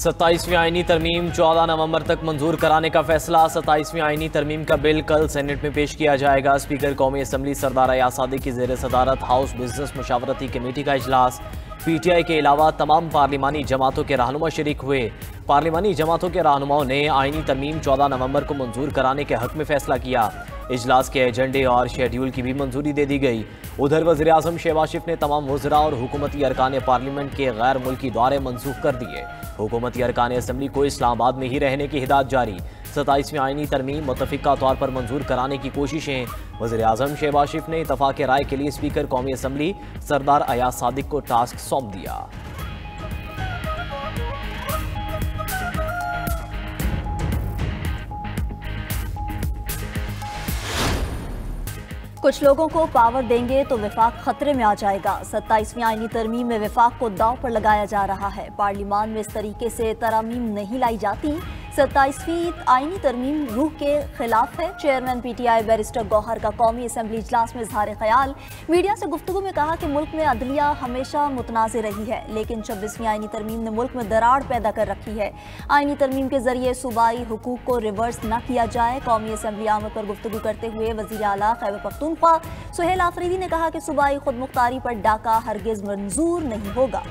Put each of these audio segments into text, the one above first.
27वीं आईनी तरमीम 14 नवंबर तक मंजूर कराने का फैसला। 27वीं आईनी तरमीम का बिल कल सेनेट में पेश किया जाएगा। स्पीकर कौमी असम्बली सरदार अयाज सादिक की ज़ेर सदारत हाउस बिजनेस मुशावरती कमेटी का इजलास। PTI के अलावा तमाम पार्लिमानी जमातों के रहनुमा शरीक हुए। पार्लिमानी जमातों के रहनुमाओं ने आईनी तरमीम 14 नवंबर को मंजूर कराने के हक में फैसला किया। इजलास के एजेंडे और शेड्यूल की भी मंजूरी दे दी गई। उधर वज़ीर आज़म शहबाज शरीफ ने तमाम वज़रा और हुकूमती अरकान पार्लियामेंट के गैर मुल्की दौरे मनसूख कर दिए। हुकूमती अरकान असम्बली को इस्लामाबाद में ही रहने की हिदायत जारी। 27वीं आईनी तरमीम मुतफ़िका तौर पर मंजूर कराने की कोशिशें। वज़ीर आज़म शहबाज शरीफ ने इत्तफ़ाक़ राय के लिए स्पीकर कौमी असम्बली सरदार अयाज सादिक को टास्क सौंप दिया। कुछ लोगों को पावर देंगे तो विफाक खतरे में आ जाएगा। 27वीं आईनी तरमीम में विफाक को दांव पर लगाया जा रहा है। पार्लियामान में इस तरीके से तरामीम नहीं लाई जाती। 27वीं आईनी तरमीम रूह के खिलाफ है। चेयरमैन PTI बैरिस्टर गौहर का कौमी असम्बली इजलास में इजहार ख्याल। मीडिया से गुफ्तगू में कहा कि मुल्क में अदलिया हमेशा मुतनाज़ रही है, लेकिन 26वीं आईनी तरमीम ने मुल्क में दरार पैदा कर रखी है। आईनी तरमीम के जरिए सूबाई हुकूक को रिवर्स न किया जाए। कौमी असम्बली आमद पर गुफ्तगू करते हुए वज़ीर आला खैबर पख्तूनख्वा सुहेल आफरीदी ने कहा कि सूबाई खुद मुख्तारी पर डाका हरगिज मंजूर नहीं होगा।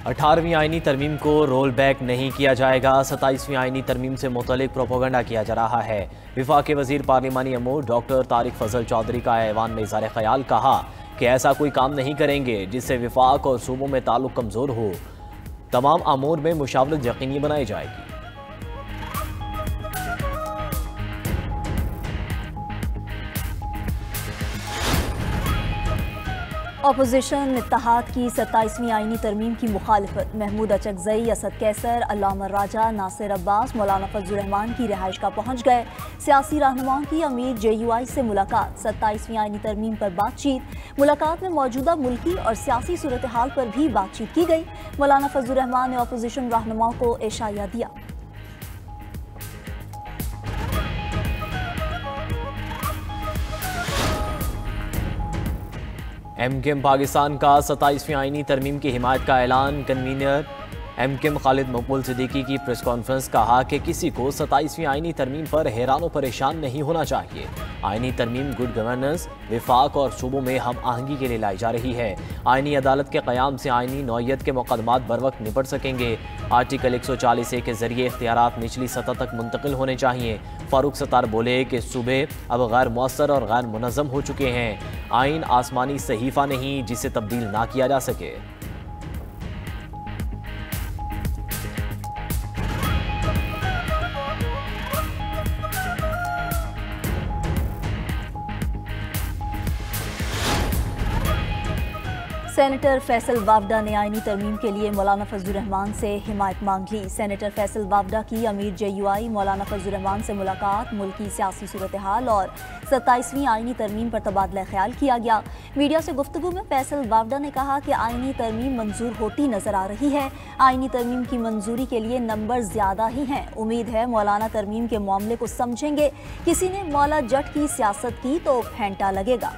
अठारहवीं आईनी तरमीम को रोल बैक नहीं किया जाएगा। 27वीं आईनी तरमीम से मुतल्लिक प्रोपोगंडा किया जा रहा है। विफाकी वजीर पार्लिमानी अमूर डॉक्टर तारिक फजल चौधरी का ऐवान में इज़हार ख्याल कहा कि ऐसा कोई काम नहीं करेंगे जिससे विफाक और सूबों में ताल्लुक कमज़ोर हो। तमाम अमूर में मुशावरत यकीनी बनाई जाएगी। अपोजिशन इत्तेहाद की 27वीं आईनी तरमीम की मुखालिफत। महमूद अचकजई, असद कैसर, अल्लामा राजा, नासिर अब्बास, मौलाना फजल रहमान की रिहाइश का पहुँच गए। सियासी रहनुमाओं की अमीर JUI से मुलाकात। 27वीं आईनी तरमीम पर बातचीत। मुलाकात में मौजूदा मुल्की और सियासी सूरत हाल पर भी बातचीत की गई। मौलाना फजल रहमान ने अपोजिशन रहनुमाओं को इशारा दिया। MKM पाकिस्तान का 27वीं आईनी तरमीम की हिमायत का ऐलान। कन्वीनर MKM खालिद मकबूल सिद्दीकी की प्रेस कॉन्फ्रेंस कहा कि किसी को 27वीं आईनी तरमीम पर हैरान व परेशान नहीं होना चाहिए। आईनी तरमीम गुड गवर्नेंस, विफाक और सूबों में हम आहंगी के लिए लाई जा रही है। आईनी अदालत के क़याम से आईनी नौयत के मुकदमात बर वक्त निपट सकेंगे। आर्टिकल 140A के जरिए इख्तियारात निचली सतह तक मुंतकिल होने चाहिए। फारूक सत्तार बोले कि सूबे अब गैर मौसर और गैर मुनज़्ज़म हो चुके हैं। आइन आसमानी सहीफ़ा नहीं जिसे तब्दील ना किया जा सके। सेनेटर फैसल वावडा ने आईनी तरमीम के लिए मौलाना फजल रहमान से हिमायत मांग ली। सेनेटर फैसल वावडा की अमीर JUI मौलाना फजल रहमान से मुलाकात। मुल्की सियासी सूरत हाल और 27वीं आईनी तरमीम पर तबादला ख्याल किया गया। मीडिया से गुफ्तगू में फैसल वावडा ने कहा कि आईनी तरमीम मंजूर होती नजर आ रही है। आईनी तरमीम की मंजूरी के लिए नंबर ज्यादा ही हैं। उम्मीद है मौलाना तरमीम के मामले को समझेंगे। किसी ने मौला जट की सियासत की तो फेंटा लगेगा।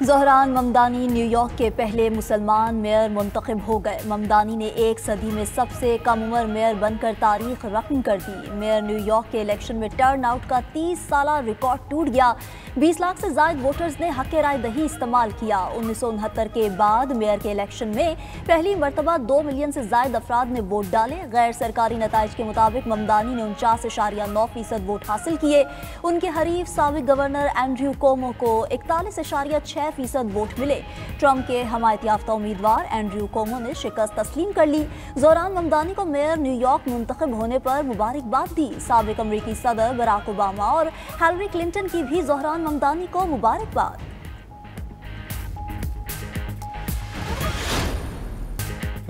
ज़ोहरान ममदानी न्यूयॉर्क के पहले मुसलमान मेयर मुंतखब हो गए। ममदानी ने एक सदी में सबसे कम उम्र मेयर बनकर तारीख रकम कर दी। मेयर न्यूयॉर्क के इलेक्शन में टर्न आउट का 30 साला रिकॉर्ड टूट गया। 20 लाख से ज़ायद वोटर्स ने हक़ राय दही इस्तेमाल किया। 1969 के बाद मेयर के इलेक्शन में पहली मरतबा 2 मिलियन से ज़ायद अफराद ने वोट डाले। गैर सरकारी नताइज के मुताबिक ममदानी ने 49.9% वोट हासिल किए। उनके हरीफ साबिक गवर्नर एंड्रयू कोमो को 41.6% वोट मिले। ट्रंप के हमायत याफ्ता उम्मीदवार एंड्रयू कोमो ने शिकस्त तस्लीम कर ली। ज़ोहरान ममदानी को मेयर न्यूयॉर्क मुंतखब होने पर मुबारकबाद दी। साबिक अमरीकी सदर बराक ओबामा और हिलरी क्लिंटन की भी ज़ोहरान ममदानी को मुबारकबाद।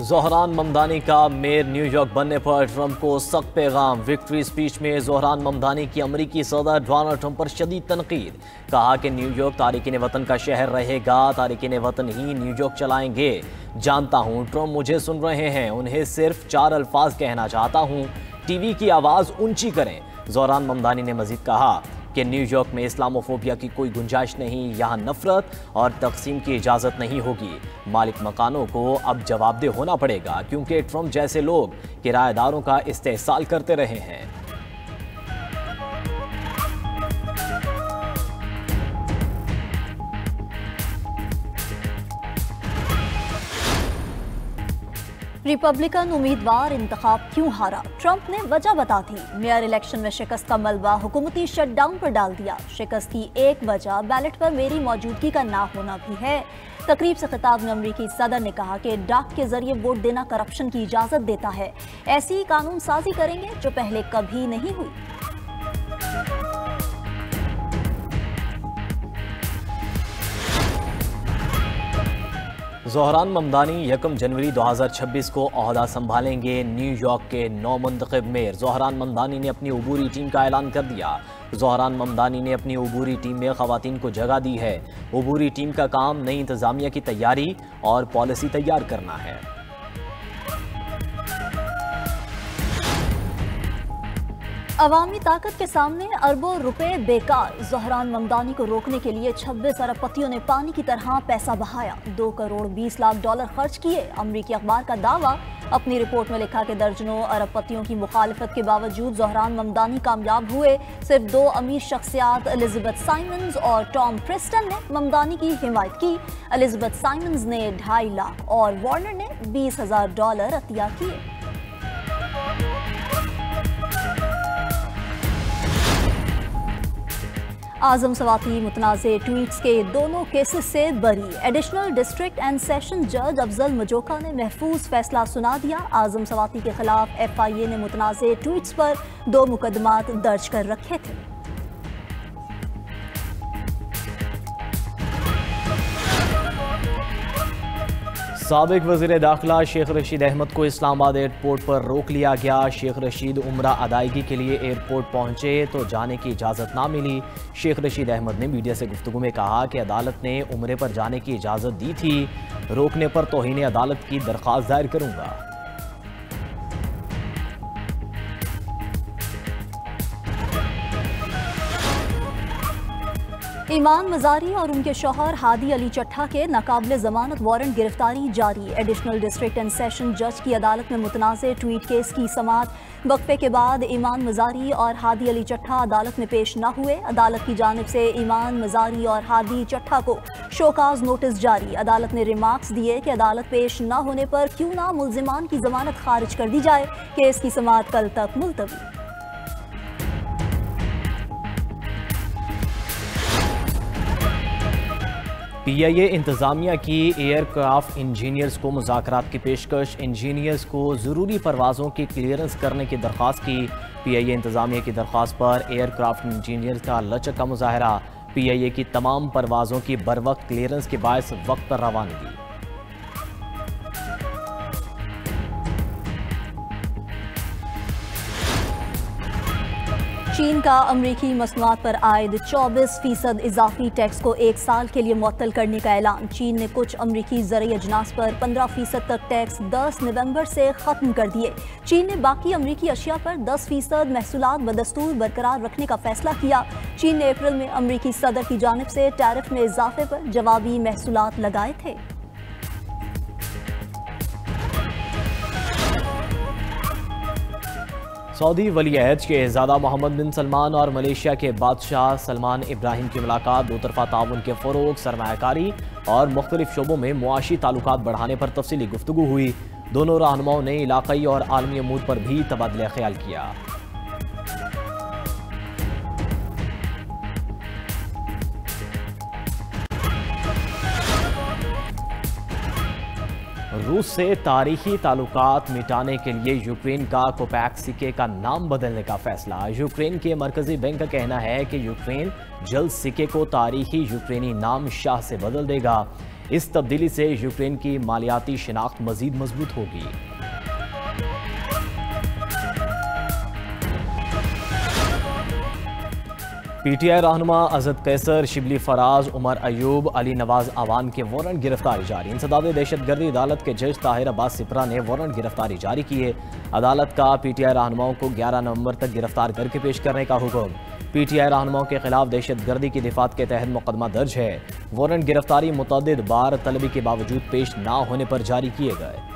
ज़ोहरान ममदानी का मेयर न्यूयॉर्क बनने पर ट्रंप को सख्त पैगाम। विक्ट्री स्पीच में ज़ोहरान ममदानी की अमरीकी सदर डोनाल्ड ट्रंप पर शदीद तनकीद। कहा कि न्यूयॉर्क तारिकीन वतन का शहर रहेगा, तारिकीन वतन ही न्यूयॉर्क चलाएंगे। जानता हूँ ट्रंप मुझे सुन रहे हैं, उन्हें सिर्फ 4 अल्फाज कहना चाहता हूँ, टीवी की आवाज़ ऊंची करें। ज़ोहरान ममदानी ने मजीद कहा कि न्यूयॉर्क में इस्लामोफोबिया की कोई गुंजाइश नहीं, यहाँ नफरत और तकसीम की इजाज़त नहीं होगी। मालिक मकानों को अब जवाबदेह होना पड़ेगा क्योंकि ट्रंप जैसे लोग किराएदारों का इस्तेहसाल करते रहे हैं। रिपब्लिकन उम्मीदवार इंतखाब क्यों हारा, ट्रंप ने वजह बता दी। मेयर इलेक्शन में शिकस्त का मलबा हुकूमती शटडाउन पर डाल दिया। शिकस्त की एक वजह बैलेट पर मेरी मौजूदगी का ना होना भी है। तकरीब से खिताब में अमरीकी सदर ने कहा कि डाक के जरिए वोट देना करप्शन की इजाजत देता है। ऐसी कानून साजी करेंगे जो पहले कभी नहीं हुई। ज़ोहरान ममदानी 1 जनवरी 2026 को ओहदा संभालेंगे। न्यूयॉर्क के नौ मुंतखब मेयर ज़ोहरान ममदानी ने अपनी अबूरी टीम का ऐलान कर दिया। ज़ोहरान ममदानी ने अपनी अबूरी टीम में ख़वातीन को जगह दी है। अबूरी टीम का काम नई इंतज़ामिया की तैयारी और पॉलिसी तैयार करना है। अवामी ताकत के सामने अरबों रुपए बेकार। ज़ोहरान ममदानी को रोकने के लिए 26 अरबपतियों ने पानी की तरह पैसा बहाया। 2 करोड़ 20 लाख डॉलर खर्च किए। अमरीकी अखबार का दावा। अपनी रिपोर्ट में लिखा कि दर्जनों अरबपतियों की मुखालफत के बावजूद ज़ोहरान ममदानी कामयाब हुए। सिर्फ 2 अमीर शख्सियात एलिजाबेथ साइमंस और टॉम प्रेस्टन ने ममदानी की हिमायत की। एलिजाबेथ साइमंस ने 2.5 लाख और वार्नर ने $20,000 अतिया किए। आजम सवाती मुतनाज़े ट्वीट्स के दोनों केसेस से बरी। एडिशनल डिस्ट्रिक्ट एंड सेशन जज अफजल मजोका ने महफूज फैसला सुना दिया। आजम सवाती के खिलाफ FIA ने मुतनाज़े ट्वीट्स पर 2 मुकदमात दर्ज कर रखे थे। साबिक वज़ीर दाखिला शेख रशीद अहमद को इस्लामाबाद एयरपोर्ट पर रोक लिया गया। शेख रशीद उम्रा अदायगी के लिए एयरपोर्ट पहुंचे तो जाने की इजाज़त ना मिली। शेख रशीद अहमद ने मीडिया से गुफ्तगू में कहा कि अदालत ने उम्रे पर जाने की इजाज़त दी थी, रोकने पर तौहीन अदालत की दरख्वास्त दायर करूंगा। ईमान मजारी और उनके शौहर हादी अली चट्ठा के नाकाबिले जमानत वारंट गिरफ्तारी जारी। एडिशनल डिस्ट्रिक्ट एंड सेशन जज की अदालत में मुतनाज़े ट्वीट केस की समाअत। वक्फे के बाद ईमान मजारी और हादी अली चट्ठा अदालत में पेश न हुए। अदालत की जानिब से ईमान मजारी और हादी चट्ठा को शोकाज नोटिस जारी। अदालत ने रिमार्क्स दिए कि अदालत पेश न होने पर क्यों ना मुल्जिमान की जमानत खारिज कर दी जाए। केस की समाअत कल तक मुलतवी। PIA इंतज़ामिया की एयरक्राफ्ट इंजीनियर्स को मुज़ाकरात की पेशकश। इंजीनियर्स को ज़रूरी परवाज़ों की क्लियरेंस करने की दरख्वास्त की। PIA इंतज़ामिया की दरख्वास्त पर एयरक्राफ्ट इंजीनियर्स का लचक का मुजाहरा। PIA की तमाम परवाज़ों की बरवक्त क्लियरेंस के बायस वक्त पर रवानगी। चीन का अमरीकी मसनूआत पर आयद 24% इजाफी टैक्स को 1 साल के लिए मुअत्तल करने का ऐलान। चीन ने कुछ अमरीकी ज़रई अजनास पर 15% तक टैक्स 10 नवंबर से ख़त्म कर दिए। चीन ने बाकी अमरीकी अशिया पर 10% महसूलात बदस्तूर बरकरार रखने का फैसला किया। चीन ने अप्रैल में अमरीकी सदर की जानिब से टैरिफ में इजाफे पर जवाबी महसूलात लगाए थे। सऊदी वली अहद शहज़ादा मोहम्मद बिन सलमान और मलेशिया के बादशाह सलमान इब्राहिम की मुलाकात। 2 तरफ़ा ताउन के फ़रोग़, सरमायाकारी और मुख्तलिफ शोबों में मुआशी ताल्लुकात बढ़ाने पर तफसीली गुफ्तगू हुई। दोनों रहनुमाओं ने इलाक़ाई और आलमी अमूर पर भी तबादला ख्याल किया। रूस से तारीखी ताल्लुकात मिटाने के लिए यूक्रेन का कोपैक सिक्के का नाम बदलने का फैसला। यूक्रेन के मरकजी बैंक का कहना है कि यूक्रेन जल्द सिक्के को तारीखी यूक्रेनी नाम शाह से बदल देगा। इस तब्दीली से यूक्रेन की मालियाती शिनाख्त मजीद मजबूत होगी। पीटीआई रहनुमा अजद कैसर, शिबली फराज, उमर अयूब, अली नवाज आवान के वारंट गिरफ्तारी जारी। इंसदाद दहशतगर्दी अदालत के जज ताहिर अब्बास सिपरा ने वारंट गिरफ्तारी जारी की है। अदालत का पीटीआई रहनुमाओं को 11 नवंबर तक गिरफ्तार करके पेश करने का हुक्म। पीटीआई रहनुमाओं के खिलाफ दहशतगर्दी की दिफात के तहत मुकदमा दर्ज है। वारंट गिरफ्तारी मुतअद्दिद बार तलबी के बावजूद पेश ना होने पर जारी किए गए।